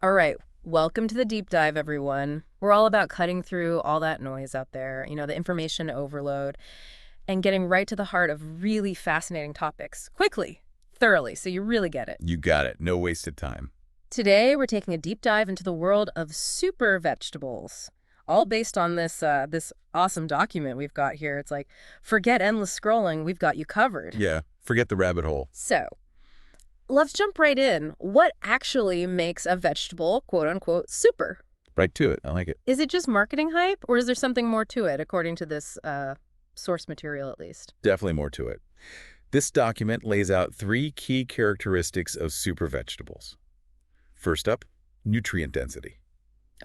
All right, welcome to the deep dive, everyone. We're all about cutting through all that noise out there, the information overload, and getting right to the heart of really fascinating topics quickly, thoroughly, so you really get it. You got it. No wasted time. Today, we're taking a deep dive into the world of super vegetables, all based on this awesome document we've got here. It's like, forget endless scrolling, we've got you covered. Yeah, forget the rabbit hole. So, let's jump right in. What actually makes a vegetable, quote unquote, super? Right to it. I like it. Is it just marketing hype, or is there something more to it, according to this source material at least? Definitely more to it. This document lays out 3 key characteristics of super vegetables. First up, nutrient density.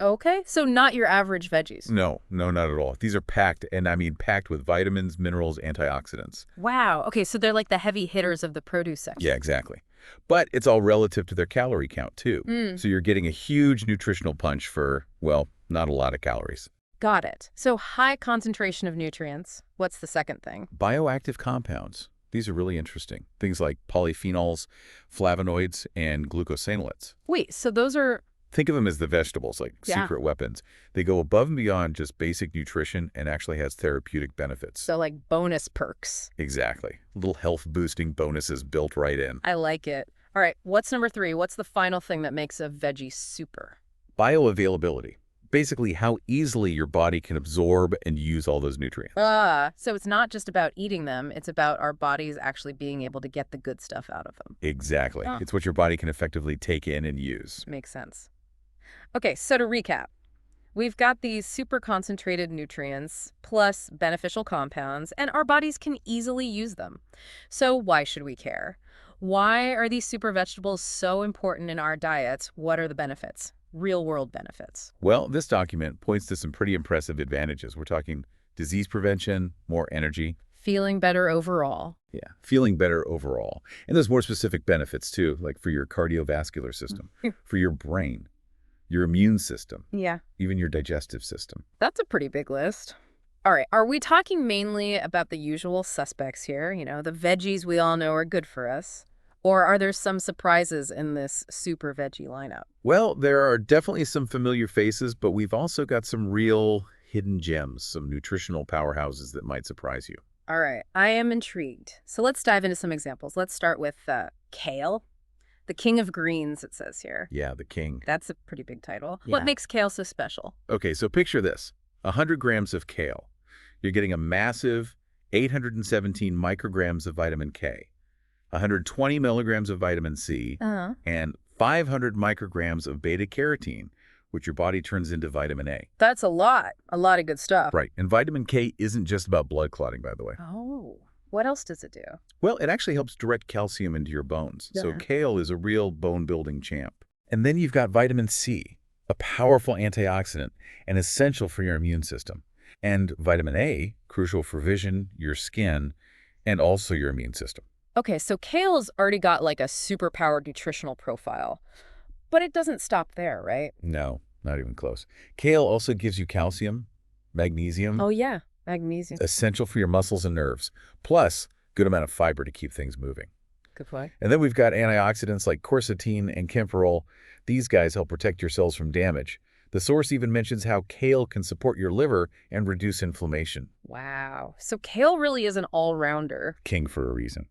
Okay, so not your average veggies. No, not at all. These are packed, and I mean packed with vitamins, minerals, antioxidants. Wow, okay, so they're like the heavy hitters of the produce section. Yeah, exactly. But it's all relative to their calorie count, too. So you're getting a huge nutritional punch for, well, not a lot of calories. Got it. So high concentration of nutrients. What's the second thing? Bioactive compounds. These are really interesting. Things like polyphenols, flavonoids, and glucosinolates. Wait, so those are... Think of them as the vegetables, like Yeah. secret weapons. They go above and beyond just basic nutrition and actually has therapeutic benefits. So like bonus perks. Exactly. Little health-boosting bonuses built right in. I like it. All right, what's number 3? What's the final thing that makes a veggie super? Bioavailability. Basically, how easily your body can absorb and use all those nutrients. So it's not just about eating them, it's about our bodies actually being able to get the good stuff out of them. Exactly. Oh. It's what your body can effectively take in and use. Makes sense. Okay, so to recap, we've got these super concentrated nutrients plus beneficial compounds, and our bodies can easily use them. So why should we care? Why are these super vegetables so important in our diets? What are the benefits? Real-world benefits. Well, this document points to some pretty impressive advantages. We're talking disease prevention, more energy. Feeling better overall. Yeah, feeling better overall. And there's more specific benefits too, like for your cardiovascular system, for your brain, your immune system, Yeah. even your digestive system. That's a pretty big list. All right, are we talking mainly about the usual suspects here? The veggies we all know are good for us? Or are there some surprises in this super veggie lineup? Well, there are definitely some familiar faces, but we've also got some real hidden gems, some nutritional powerhouses that might surprise you. All right, I am intrigued. So let's dive into some examples. Let's start with kale, the king of greens, it says here. Yeah, the king. That's a pretty big title. Yeah. What makes kale so special? Okay, so picture this. 100 grams of kale. You're getting a massive 817 micrograms of vitamin K, 120 milligrams of vitamin C, and 500 micrograms of beta-carotene, which your body turns into vitamin A. That's a lot of good stuff. Right, and vitamin K isn't just about blood clotting, by the way. Oh, what else does it do? Well, it actually helps direct calcium into your bones. So Yeah. kale is a real bone-building champ. And then you've got vitamin C, a powerful antioxidant and essential for your immune system. And vitamin A, crucial for vision, your skin, and also your immune system. Okay, so kale's already got like a super-powered nutritional profile, but it doesn't stop there, right? No, not even close. Kale also gives you calcium, magnesium, Oh yeah, magnesium. essential for your muscles and nerves, plus good amount of fiber to keep things moving. Good point. And then we've got antioxidants like quercetin and camphorol. These guys help protect your cells from damage. The source even mentions how kale can support your liver and reduce inflammation. Wow. So kale really is an all-rounder. King for a reason.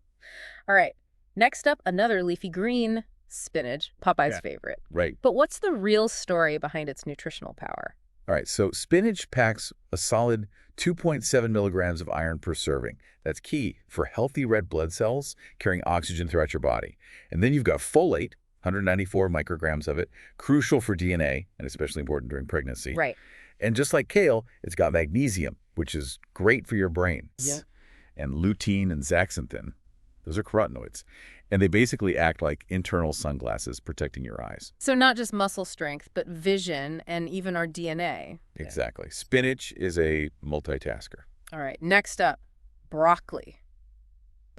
All right. Next up, another leafy green, spinach, Popeye's Yeah. favorite. Right. But what's the real story behind its nutritional power? All right, so spinach packs a solid 2.7 milligrams of iron per serving. That's key for healthy red blood cells carrying oxygen throughout your body. And then you've got folate, 194 micrograms of it, crucial for DNA and especially important during pregnancy. Right. And just like kale, it's got magnesium, which is great for your brain. Yeah. And lutein and zeaxanthin, those are carotenoids. And they basically act like internal sunglasses protecting your eyes. So not just muscle strength, but vision and even our DNA. Exactly. Spinach is a multitasker. All right. Next up, broccoli.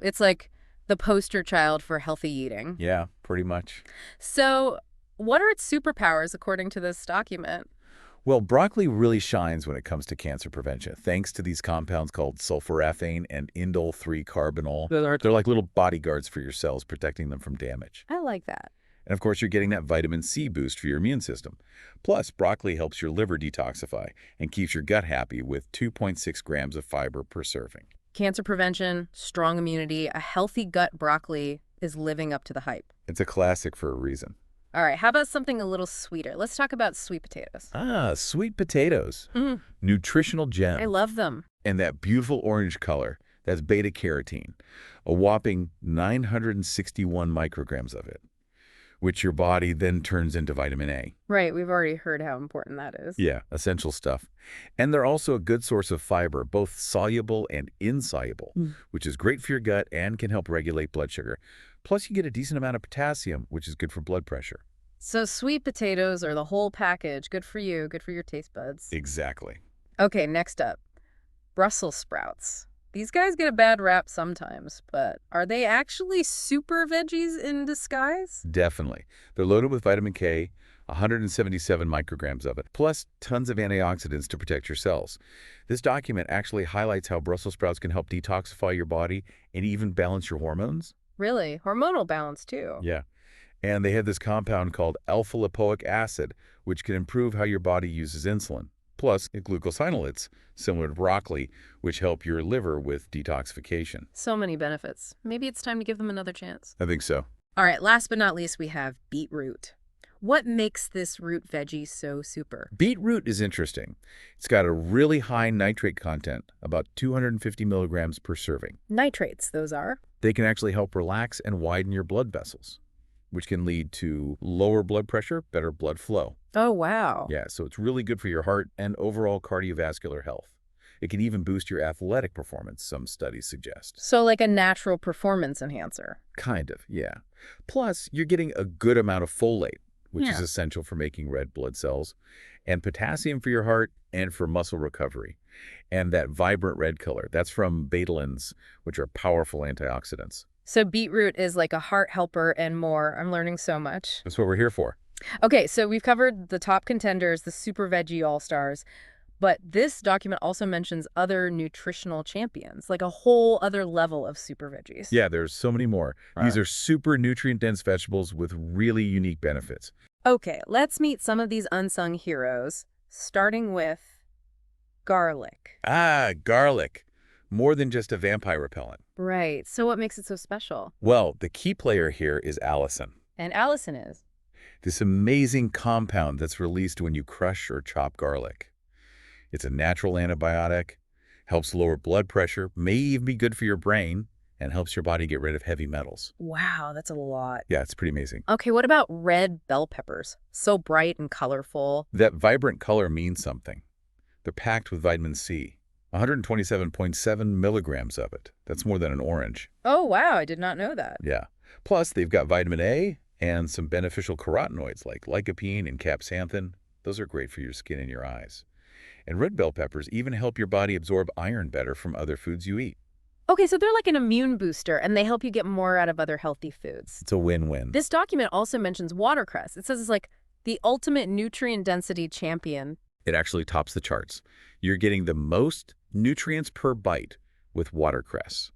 It's like the poster child for healthy eating. Yeah, pretty much. So what are its superpowers according to this document? Well, broccoli really shines when it comes to cancer prevention, thanks to these compounds called sulforaphane and indole 3-carbinol. They're like little bodyguards for your cells, protecting them from damage. I like that. And of course, you're getting that vitamin C boost for your immune system. Plus, broccoli helps your liver detoxify and keeps your gut happy with 2.6 grams of fiber per serving. Cancer prevention, strong immunity, a healthy gut broccoli is living up to the hype. It's a classic for a reason. All right, how about something a little sweeter? Let's talk about sweet potatoes. Ah, sweet potatoes. Mm, Nutritional I gem. love them. And that beautiful orange color, that's beta-carotene. A whopping 961 micrograms of it, which your body then turns into vitamin A. Right, we've already heard how important that is. Yeah, essential stuff. And they're also a good source of fiber, both soluble and insoluble, which is great for your gut and can help regulate blood sugar. Plus, you get a decent amount of potassium, which is good for blood pressure. So sweet potatoes are the whole package. Good for you, good for your taste buds. Exactly. Okay, next up, Brussels sprouts. These guys get a bad rap sometimes, but are they actually super veggies in disguise? Definitely. They're loaded with vitamin K, 177 micrograms of it, plus tons of antioxidants to protect your cells. This document actually highlights how Brussels sprouts can help detoxify your body and even balance your hormones. Really? Hormonal balance, too. Yeah. And they have this compound called alpha-lipoic acid, which can improve how your body uses insulin. Plus, glucosinolates, similar to broccoli, which help your liver with detoxification. So many benefits. Maybe it's time to give them another chance. I think so. All right, last but not least, we have beetroot. What makes this root veggie so super? Beetroot is interesting. It's got a really high nitrate content, about 250 milligrams per serving. Nitrates, those are. They can actually help relax and widen your blood vessels, which can lead to lower blood pressure, better blood flow. Oh, wow. Yeah, so it's really good for your heart and overall cardiovascular health. It can even boost your athletic performance, some studies suggest. So like a natural performance enhancer. Kind of, yeah. Plus, you're getting a good amount of folate, which is Yeah. essential for making red blood cells, and potassium for your heart and for muscle recovery. And that vibrant red color, that's from betalains, which are powerful antioxidants. So beetroot is like a heart helper and more. I'm learning so much. That's what we're here for. Okay, so we've covered the top contenders, the super veggie all-stars, but this document also mentions other nutritional champions, like a whole other level of super veggies. Yeah, there's so many more. These Right. are super nutrient-dense vegetables with really unique benefits. Okay, let's meet some of these unsung heroes, starting with garlic. Ah, garlic. More than just a vampire repellent. Right, so what makes it so special? Well, the key player here is allicin, And Allison is. this amazing compound that's released when you crush or chop garlic. It's a natural antibiotic, helps lower blood pressure, may even be good for your brain, and helps your body get rid of heavy metals. Wow, that's a lot. Yeah, it's pretty amazing. Okay, what about red bell peppers? So bright and colorful. That vibrant color means something. They're packed with vitamin C, 127.7 milligrams of it. That's more than an orange. Oh, wow, I did not know that. Yeah. Plus, they've got vitamin A and some beneficial carotenoids like lycopene and capsanthin. Those are great for your skin and your eyes. And red bell peppers even help your body absorb iron better from other foods you eat. Okay, so they're like an immune booster, and they help you get more out of other healthy foods. It's a win-win. This document also mentions watercress. It says it's like the ultimate nutrient density champion. It actually tops the charts. You're getting the most nutrients per bite with watercress.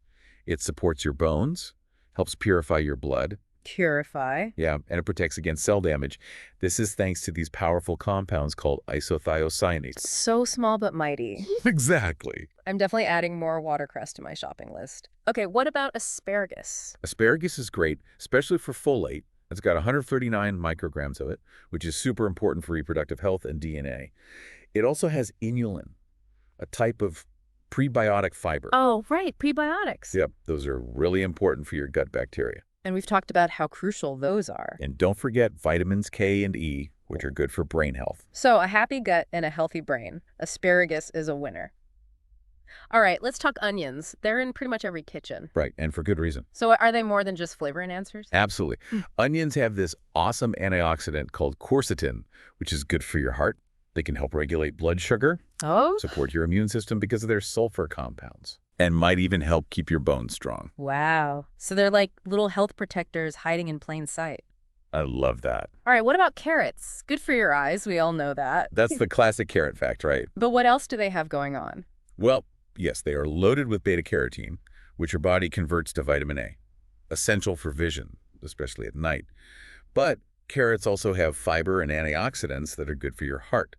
It supports your bones, helps purify your blood. Purify. Yeah, and it protects against cell damage. This is thanks to these powerful compounds called isothiocyanates. So small but mighty. Exactly. I'm definitely adding more watercress to my shopping list. Okay, what about asparagus? Asparagus is great, especially for folate. It's got 139 micrograms of it, which is super important for reproductive health and DNA. It also has inulin, a type of prebiotic fiber. Oh, right, prebiotics. Yep, those are really important for your gut bacteria. And we've talked about how crucial those are. And don't forget vitamins K and E, which are good for brain health. So a happy gut and a healthy brain. Asparagus is a winner. All right, let's talk onions. They're in pretty much every kitchen. Right, and for good reason. So are they more than just flavor enhancers? Absolutely. Onions have this awesome antioxidant called quercetin, which is good for your heart. They can help regulate blood sugar, Oh? support your immune system because of their sulfur compounds, and might even help keep your bones strong. Wow. So they're like little health protectors hiding in plain sight. I love that. All right, what about carrots? Good for your eyes, we all know that. That's the classic carrot fact, right? But what else do they have going on? Well, yes, they are loaded with beta-carotene, which your body converts to vitamin A, essential for vision, especially at night. But Carrots also have fiber and antioxidants that are good for your heart.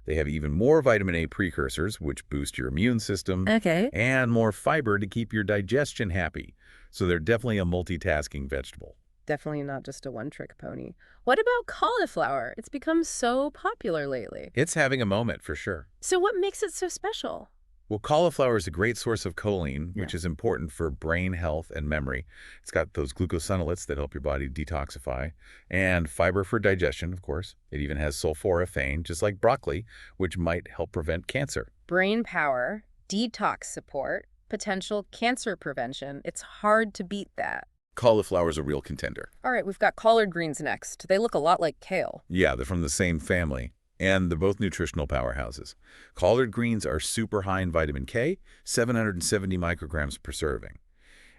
They have even more vitamin A precursors, which boost your immune system, Okay. and more fiber to keep your digestion happy. So they're definitely a multitasking vegetable. Definitely not just a one-trick pony. What about cauliflower? It's become so popular lately. It's having a moment for sure. So what makes it so special? Well, cauliflower is a great source of choline, Yeah. which is important for brain health and memory. It's got those glucosinolates that help your body detoxify, and fiber for digestion, of course. It even has sulforaphane, just like broccoli, which might help prevent cancer. Brain power, detox support, potential cancer prevention. It's hard to beat that. Cauliflower is a real contender. All right, we've got collard greens next. They look a lot like kale. Yeah, they're from the same family, and they're both nutritional powerhouses. Collard greens are super high in vitamin K, 770 micrograms per serving.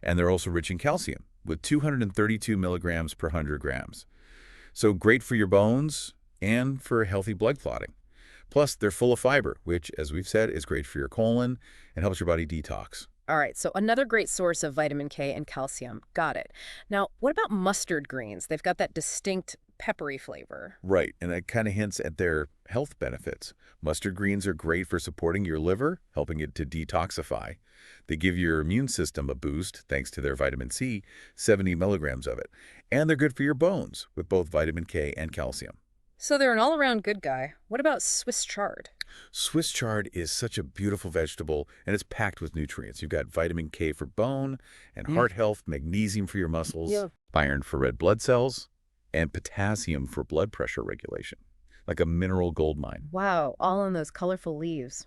And they're also rich in calcium, with 232 milligrams per 100 grams. So great for your bones and for healthy blood clotting. Plus, they're full of fiber, which, as we've said, is great for your colon and helps your body detox. All right, so another great source of vitamin K and calcium. Got it. Now, what about mustard greens? They've got that distinct peppery flavor. Right, and that kind of hints at their health benefits. Mustard greens are great for supporting your liver, helping it to detoxify. They give your immune system a boost thanks to their vitamin C, 70 milligrams of it. And they're good for your bones with both vitamin K and calcium. So they're an all-around good guy. What about Swiss chard? Swiss chard is such a beautiful vegetable, and it's packed with nutrients. You've got vitamin K for bone and heart health, magnesium for your muscles, Yeah. iron for red blood cells, and potassium for blood pressure regulation, like a mineral gold mine. Wow, all on those colorful leaves.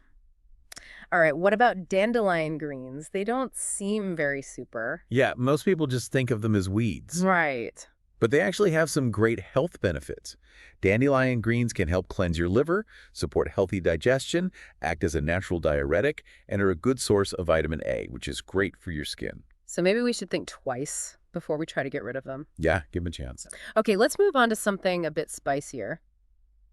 All right, what about dandelion greens? They don't seem very super. Yeah, most people just think of them as weeds, Right. but they actually have some great health benefits. Dandelion greens can help cleanse your liver, support healthy digestion, act as a natural diuretic, and are a good source of vitamin A, which is great for your skin. So maybe we should think twice before we try to get rid of them. Yeah, give them a chance. Okay, let's move on to something a bit spicier.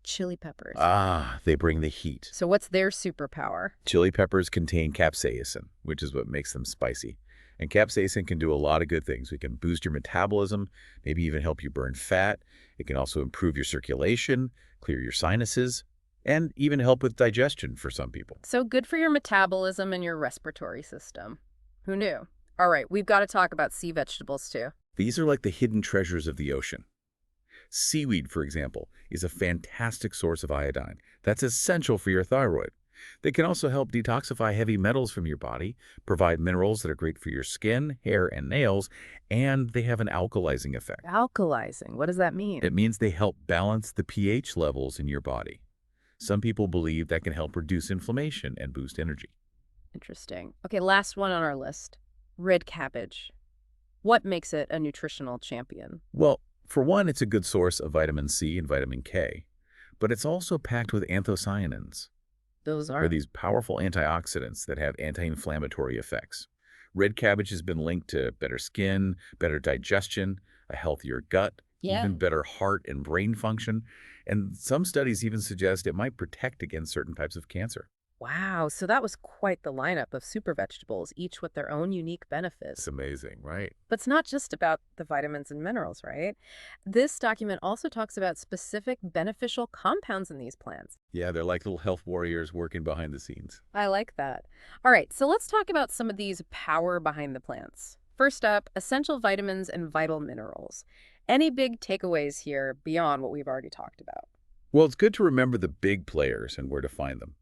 Chili peppers. Ah, they bring the heat. So what's their superpower? Chili peppers contain capsaicin, which is what makes them spicy. And capsaicin can do a lot of good things. It can boost your metabolism, maybe even help you burn fat. It can also improve your circulation, clear your sinuses, and even help with digestion for some people. So good for your metabolism and your respiratory system. Who knew? All right, we've got to talk about sea vegetables too. These are like the hidden treasures of the ocean. Seaweed, for example, is a fantastic source of iodine. That's essential for your thyroid. They can also help detoxify heavy metals from your body, provide minerals that are great for your skin, hair, and nails, and they have an alkalizing effect. Alkalizing, what does that mean? It means they help balance the pH levels in your body. Some people believe that can help reduce inflammation and boost energy. Interesting. Okay, last one on our list. Red cabbage. What makes it a nutritional champion? Well, for one, it's a good source of vitamin C and vitamin K, but it's also packed with anthocyanins. Those Are are. these powerful antioxidants that have anti-inflammatory effects. Red cabbage has been linked to better skin, better digestion, a healthier gut, Yeah. even better heart and brain function, and some studies even suggest it might protect against certain types of cancer. Wow, so that was quite the lineup of super vegetables, each with their own unique benefits. It's amazing, right? But it's not just about the vitamins and minerals, right? This document also talks about specific beneficial compounds in these plants. Yeah, they're like little health warriors working behind the scenes. I like that. All right, so let's talk about some of these power behind the plants. First up, essential vitamins and vital minerals. Any big takeaways here beyond what we've already talked about? Well, it's good to remember the big players and where to find them.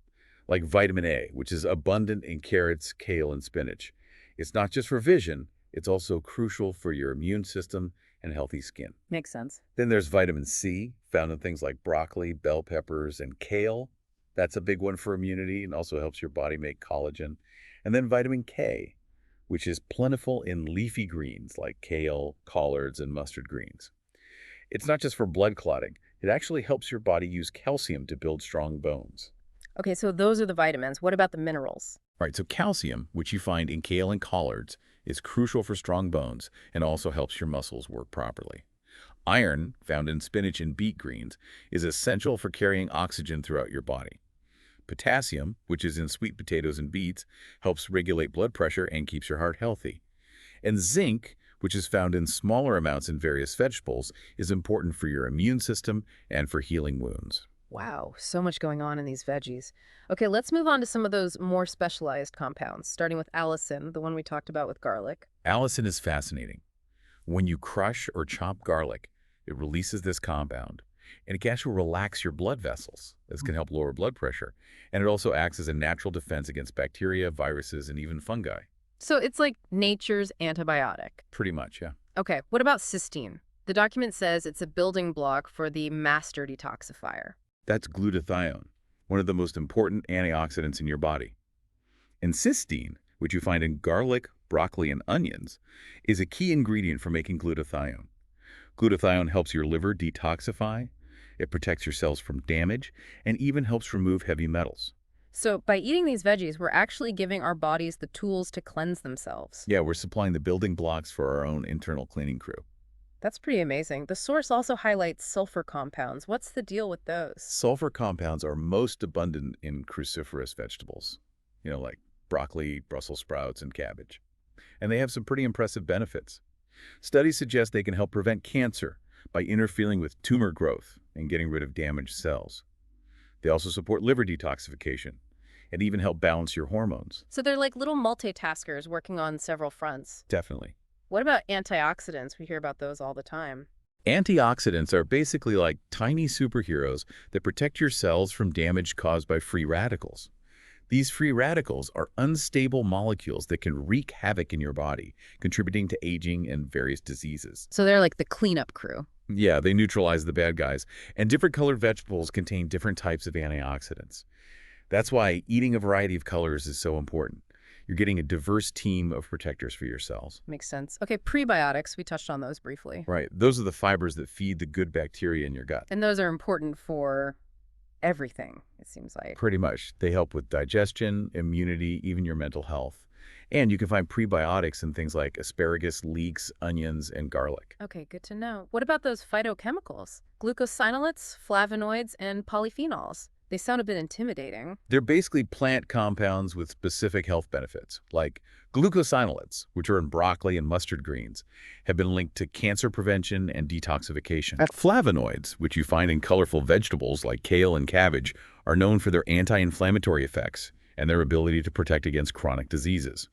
Like vitamin A, which is abundant in carrots, kale, and spinach. It's not just for vision, it's also crucial for your immune system and healthy skin. Makes sense. Then there's vitamin C, found in things like broccoli, bell peppers, and kale. That's a big one for immunity and also helps your body make collagen. And then vitamin K, which is plentiful in leafy greens like kale, collards, and mustard greens. It's not just for blood clotting. It actually helps your body use calcium to build strong bones. Okay, so those are the vitamins. What about the minerals? All right, so calcium, which you find in kale and collards, is crucial for strong bones and also helps your muscles work properly. Iron, found in spinach and beet greens, is essential for carrying oxygen throughout your body. Potassium, which is in sweet potatoes and beets, helps regulate blood pressure and keeps your heart healthy. And zinc, which is found in smaller amounts in various vegetables, is important for your immune system and for healing wounds. Wow, so much going on in these veggies. Okay, let's move on to some of those more specialized compounds, starting with allicin, the one we talked about with garlic. Allicin is fascinating. When you crush or chop garlic, it releases this compound, and it can actually relax your blood vessels. This can help lower blood pressure, and it also acts as a natural defense against bacteria, viruses, and even fungi. So it's like nature's antibiotic. Pretty much, yeah. Okay, what about cysteine? The document says it's a building block for the master detoxifier. That's glutathione, one of the most important antioxidants in your body. And cysteine, which you find in garlic, broccoli, and onions, is a key ingredient for making glutathione. Glutathione helps your liver detoxify, it protects your cells from damage, and even helps remove heavy metals. So by eating these veggies, we're actually giving our bodies the tools to cleanse themselves. Yeah, we're supplying the building blocks for our own internal cleaning crew. That's pretty amazing. The source also highlights sulfur compounds. What's the deal with those? Sulfur compounds are most abundant in cruciferous vegetables, like broccoli, Brussels sprouts, and cabbage. And they have some pretty impressive benefits. Studies suggest they can help prevent cancer by interfering with tumor growth and getting rid of damaged cells. They also support liver detoxification and even help balance your hormones. So they're like little multitaskers working on several fronts. Definitely. What about antioxidants? We hear about those all the time. Antioxidants are basically like tiny superheroes that protect your cells from damage caused by free radicals. These free radicals are unstable molecules that can wreak havoc in your body, contributing to aging and various diseases. So they're like the cleanup crew. Yeah, they neutralize the bad guys. And different colored vegetables contain different types of antioxidants. That's why eating a variety of colors is so important. You're getting a diverse team of protectors for your cells. Makes sense. Okay, prebiotics, we touched on those briefly. Right. Those are the fibers that feed the good bacteria in your gut. And those are important for everything, it seems like. Pretty much. They help with digestion, immunity, even your mental health. And you can find prebiotics in things like asparagus, leeks, onions, and garlic. Okay, good to know. What about those phytochemicals? Glucosinolates, flavonoids, and polyphenols. They sound a bit intimidating. They're basically plant compounds with specific health benefits, like glucosinolates, which are in broccoli and mustard greens, have been linked to cancer prevention and detoxification. Flavonoids, which you find in colorful vegetables like kale and cabbage, are known for their anti-inflammatory effects and their ability to protect against chronic diseases.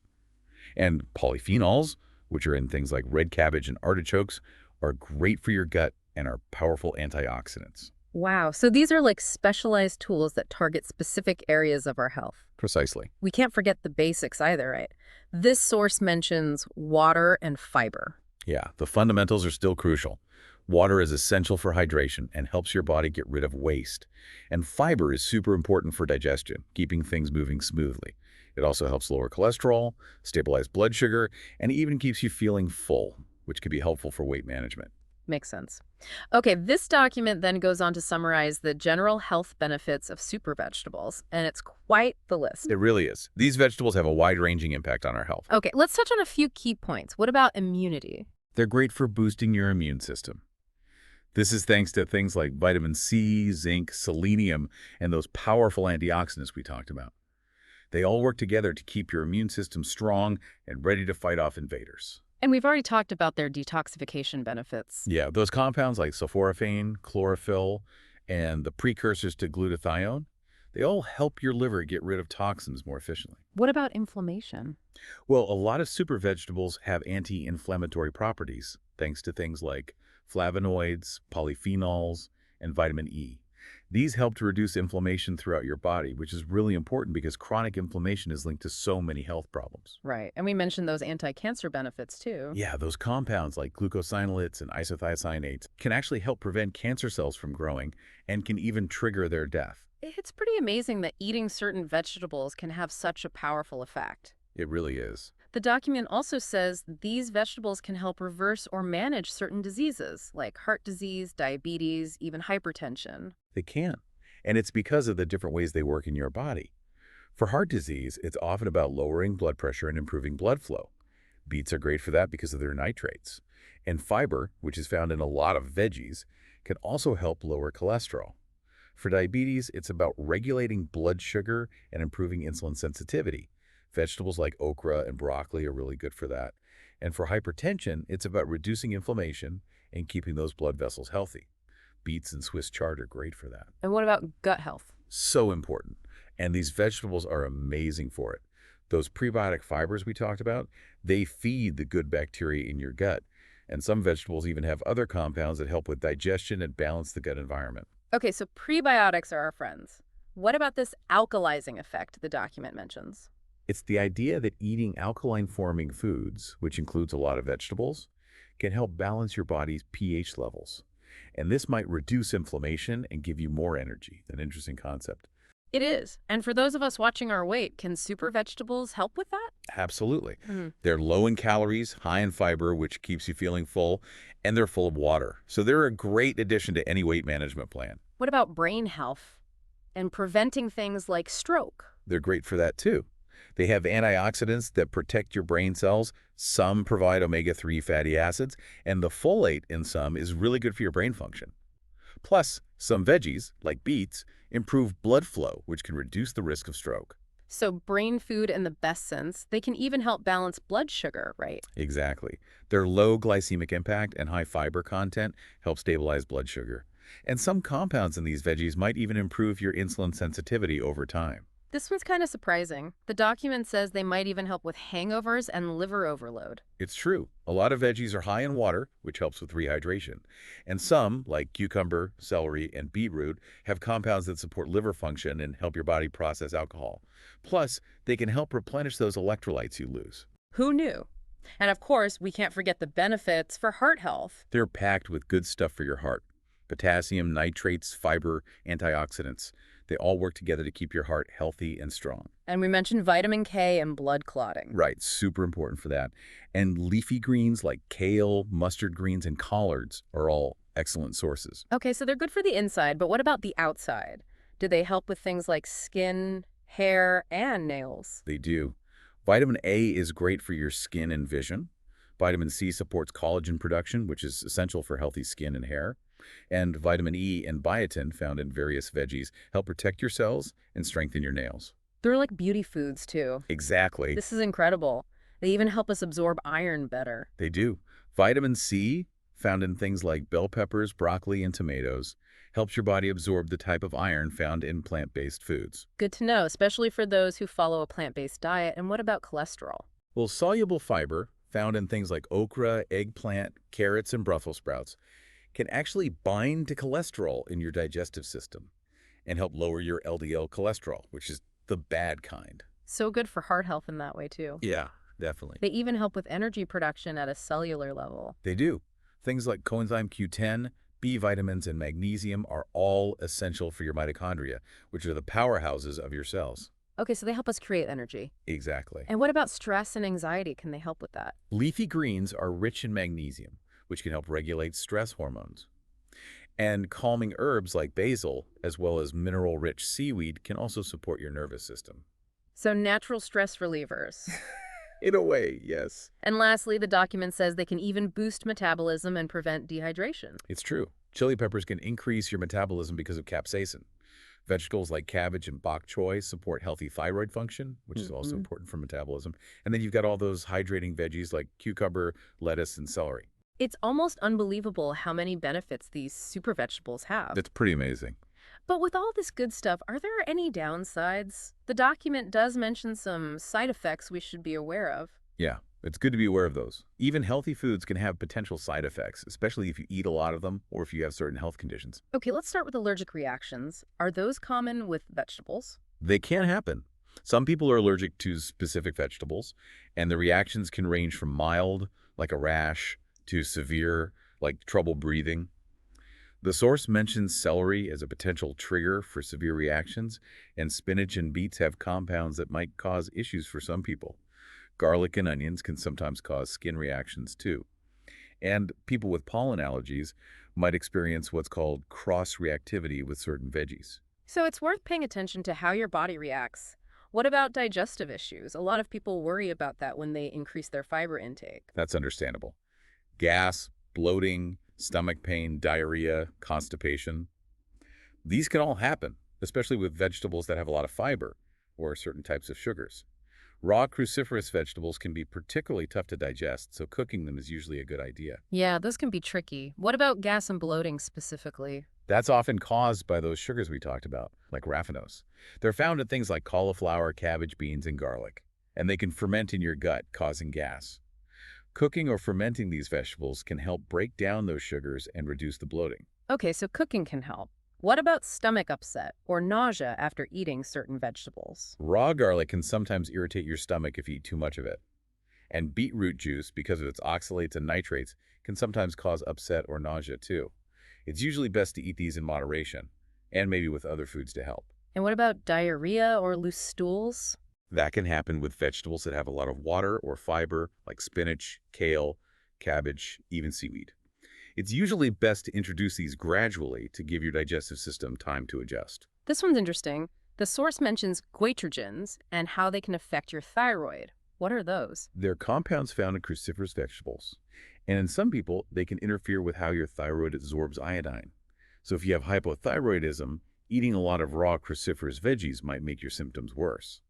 And polyphenols, which are in things like red cabbage and artichokes, are great for your gut and are powerful antioxidants. Wow, so these are like specialized tools that target specific areas of our health. Precisely. We can't forget the basics either, right? This source mentions water and fiber. Yeah, the fundamentals are still crucial. Water is essential for hydration and helps your body get rid of waste. And fiber is super important for digestion, keeping things moving smoothly. It also helps lower cholesterol, stabilize blood sugar, and even keeps you feeling full, which can be helpful for weight management. Makes sense. Okay, this document then goes on to summarize the general health benefits of super vegetables, and it's quite the list. It really is. These vegetables have a wide-ranging impact on our health. Okay, let's touch on a few key points. What about immunity? They're great for boosting your immune system. This is thanks to things like vitamin C, zinc, selenium, and those powerful antioxidants we talked about. They all work together to keep your immune system strong and ready to fight off invaders. And we've already talked about their detoxification benefits. Yeah, those compounds like sulforaphane, chlorophyll, and the precursors to glutathione, they all help your liver get rid of toxins more efficiently. What about inflammation? Well, a lot of super vegetables have anti-inflammatory properties, thanks to things like flavonoids, polyphenols, and vitamin E. These help to reduce inflammation throughout your body, which is really important because chronic inflammation is linked to so many health problems. Right, and we mentioned those anti-cancer benefits too. Yeah, those compounds like glucosinolates and isothiocyanates can actually help prevent cancer cells from growing and can even trigger their death. It's pretty amazing that eating certain vegetables can have such a powerful effect. It really is. The document also says these vegetables can help reverse or manage certain diseases like heart disease, diabetes, even hypertension. They can. And it's because of the different ways they work in your body. For heart disease, it's often about lowering blood pressure and improving blood flow. Beets are great for that because of their nitrates. And fiber, which is found in a lot of veggies, can also help lower cholesterol. For diabetes, it's about regulating blood sugar and improving insulin sensitivity. Vegetables like okra and broccoli are really good for that. And for hypertension, it's about reducing inflammation and keeping those blood vessels healthy. Beets and Swiss chard are great for that. And what about gut health? So important. And these vegetables are amazing for it. Those prebiotic fibers we talked about, they feed the good bacteria in your gut. And some vegetables even have other compounds that help with digestion and balance the gut environment. Okay, so prebiotics are our friends. What about this alkalizing effect the document mentions? It's the idea that eating alkaline-forming foods, which includes a lot of vegetables, can help balance your body's pH levels. And this might reduce inflammation and give you more energy. An interesting concept. It is. And for those of us watching our weight, can super vegetables help with that? Absolutely. Mhm. They're low in calories, high in fiber, which keeps you feeling full, and they're full of water. So they're a great addition to any weight management plan. What about brain health and preventing things like stroke? They're great for that too. They have antioxidants that protect your brain cells. Some provide omega-3 fatty acids, and the folate in some is really good for your brain function. Plus, some veggies, like beets, improve blood flow, which can reduce the risk of stroke. So brain food in the best sense, they can even help balance blood sugar, right? Exactly. Their low glycemic impact and high fiber content help stabilize blood sugar. And some compounds in these veggies might even improve your insulin sensitivity over time. This one's kind of surprising. The document says they might even help with hangovers and liver overload. It's true. A lot of veggies are high in water, which helps with rehydration. And some, like cucumber, celery, and beetroot, have compounds that support liver function and help your body process alcohol. Plus, they can help replenish those electrolytes you lose. Who knew? And of course, we can't forget the benefits for heart health. They're packed with good stuff for your heart. Potassium, nitrates, fiber, antioxidants. They all work together to keep your heart healthy and strong. And we mentioned vitamin K and blood clotting. Right, super important for that. And leafy greens like kale, mustard greens, and collards are all excellent sources. Okay, so they're good for the inside, but what about the outside? Do they help with things like skin, hair, and nails? They do. Vitamin A is great for your skin and vision. Vitamin C supports collagen production, which is essential for healthy skin and hair. And vitamin E and biotin, found in various veggies, help protect your cells and strengthen your nails. They're like beauty foods, too. Exactly. This is incredible. They even help us absorb iron better. They do. Vitamin C, found in things like bell peppers, broccoli, and tomatoes, helps your body absorb the type of iron found in plant-based foods. Good to know, especially for those who follow a plant-based diet. And what about cholesterol? Well, soluble fiber, found in things like okra, eggplant, carrots, and Brussels sprouts, can actually bind to cholesterol in your digestive system and help lower your LDL cholesterol, which is the bad kind. So good for heart health in that way, too. Yeah, definitely. They even help with energy production at a cellular level. They do. Things like coenzyme Q10, B vitamins, and magnesium are all essential for your mitochondria, which are the powerhouses of your cells. Okay, so they help us create energy. Exactly. And what about stress and anxiety? Can they help with that? Leafy greens are rich in magnesium, which can help regulate stress hormones. And calming herbs like basil, as well as mineral-rich seaweed, can also support your nervous system. So natural stress relievers. In a way, yes. And lastly, the document says they can even boost metabolism and prevent dehydration. It's true. Chili peppers can increase your metabolism because of capsaicin. Vegetables like cabbage and bok choy support healthy thyroid function, which is also important for metabolism. And then you've got all those hydrating veggies like cucumber, lettuce, and celery. It's almost unbelievable how many benefits these super vegetables have. That's pretty amazing. But with all this good stuff, are there any downsides? The document does mention some side effects we should be aware of. Yeah, it's good to be aware of those. Even healthy foods can have potential side effects, especially if you eat a lot of them or if you have certain health conditions. Okay, let's start with allergic reactions. Are those common with vegetables? They can happen. Some people are allergic to specific vegetables, and the reactions can range from mild, like a rash, to severe, like trouble breathing. The source mentions celery as a potential trigger for severe reactions, and spinach and beets have compounds that might cause issues for some people. Garlic and onions can sometimes cause skin reactions too. And people with pollen allergies might experience what's called cross-reactivity with certain veggies. So it's worth paying attention to how your body reacts. What about digestive issues? A lot of people worry about that when they increase their fiber intake. That's understandable. Gas, bloating, stomach pain, diarrhea, constipation. These can all happen, especially with vegetables that have a lot of fiber or certain types of sugars. Raw cruciferous vegetables can be particularly tough to digest, so cooking them is usually a good idea. Yeah, those can be tricky. What about gas and bloating specifically? That's often caused by those sugars we talked about, like raffinose. They're found in things like cauliflower, cabbage, beans, and garlic, and they can ferment in your gut, causing gas. Cooking or fermenting these vegetables can help break down those sugars and reduce the bloating. Okay, so cooking can help. What about stomach upset or nausea after eating certain vegetables? Raw garlic can sometimes irritate your stomach if you eat too much of it. And beetroot juice, because of its oxalates and nitrates, can sometimes cause upset or nausea too. It's usually best to eat these in moderation, and maybe with other foods to help. And what about diarrhea or loose stools? That can happen with vegetables that have a lot of water or fiber, like spinach, kale, cabbage, even seaweed. It's usually best to introduce these gradually to give your digestive system time to adjust. This one's interesting. The source mentions goitrogens and how they can affect your thyroid. What are those? They're compounds found in cruciferous vegetables, and in some people, they can interfere with how your thyroid absorbs iodine. So if you have hypothyroidism, eating a lot of raw cruciferous veggies might make your symptoms worse.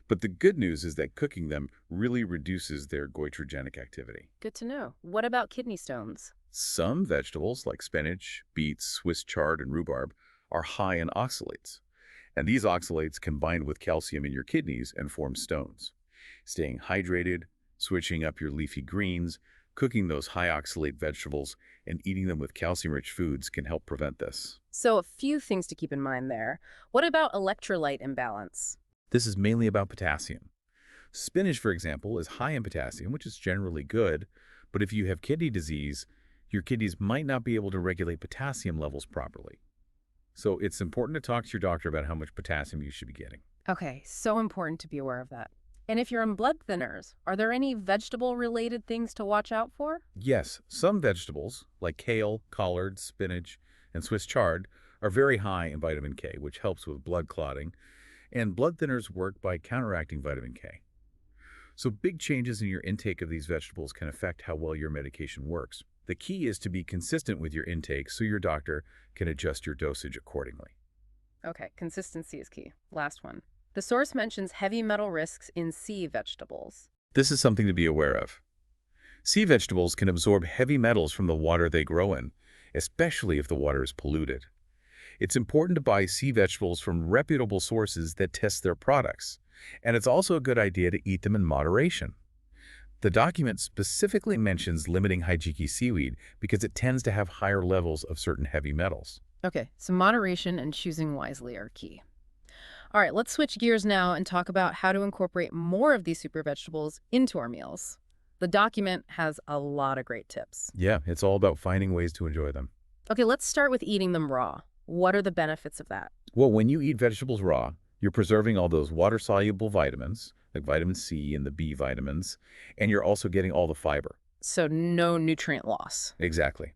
But the good news is that cooking them really reduces their goitrogenic activity. Good to know. What about kidney stones? Some vegetables, like spinach, beets, Swiss chard, and rhubarb, are high in oxalates. And these oxalates combine with calcium in your kidneys and form stones. Staying hydrated, switching up your leafy greens, cooking those high oxalate vegetables, and eating them with calcium-rich foods can help prevent this. So a few things to keep in mind there. What about electrolyte imbalance? This is mainly about potassium. Spinach, for example, is high in potassium, which is generally good, but if you have kidney disease, your kidneys might not be able to regulate potassium levels properly. So it's important to talk to your doctor about how much potassium you should be getting. Okay, so important to be aware of that. And if you're on blood thinners, are there any vegetable-related things to watch out for? Yes, some vegetables, like kale, collards, spinach, and Swiss chard, are very high in vitamin K, which helps with blood clotting, and blood thinners work by counteracting vitamin K. So big changes in your intake of these vegetables can affect how well your medication works. The key is to be consistent with your intake so your doctor can adjust your dosage accordingly. Okay, consistency is key. Last one. The source mentions heavy metal risks in sea vegetables. This is something to be aware of. Sea vegetables can absorb heavy metals from the water they grow in, especially if the water is polluted. It's important to buy sea vegetables from reputable sources that test their products, and it's also a good idea to eat them in moderation. The document specifically mentions limiting hijiki seaweed because it tends to have higher levels of certain heavy metals. Okay, so moderation and choosing wisely are key. All right, let's switch gears now and talk about how to incorporate more of these super vegetables into our meals. The document has a lot of great tips. Yeah, it's all about finding ways to enjoy them. Okay, let's start with eating them raw. What are the benefits of that? Well, when you eat vegetables raw, you're preserving all those water-soluble vitamins, like vitamin C and the B vitamins, and you're also getting all the fiber. So no nutrient loss. Exactly.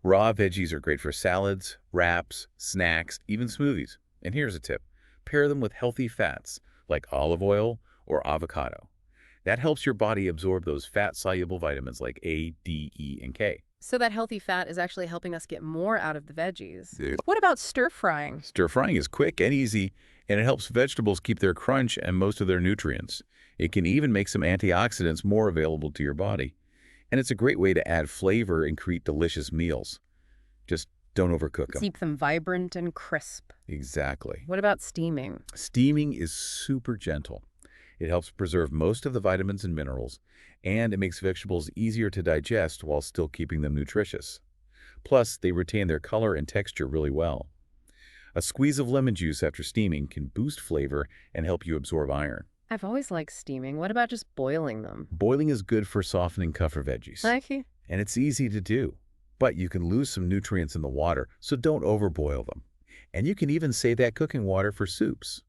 Raw veggies are great for salads, wraps, snacks, even smoothies. And here's a tip. Pair them with healthy fats, like olive oil or avocado. That helps your body absorb those fat-soluble vitamins like A, D, E, and K. So that healthy fat is actually helping us get more out of the veggies. Yeah. What about stir frying? Stir frying is quick and easy, and it helps vegetables keep their crunch and most of their nutrients. It can even make some antioxidants more available to your body. And it's a great way to add flavor and create delicious meals. Just don't overcook them. Keep them vibrant and crisp. Exactly. What about steaming? Steaming is super gentle. It helps preserve most of the vitamins and minerals, and it makes vegetables easier to digest while still keeping them nutritious. Plus, they retain their color and texture really well. A squeeze of lemon juice after steaming can boost flavor and help you absorb iron. I've always liked steaming. What about just boiling them? Boiling is good for softening tougher veggies, Okay. and it's easy to do. But you can lose some nutrients in the water, so don't overboil them. And you can even save that cooking water for soups.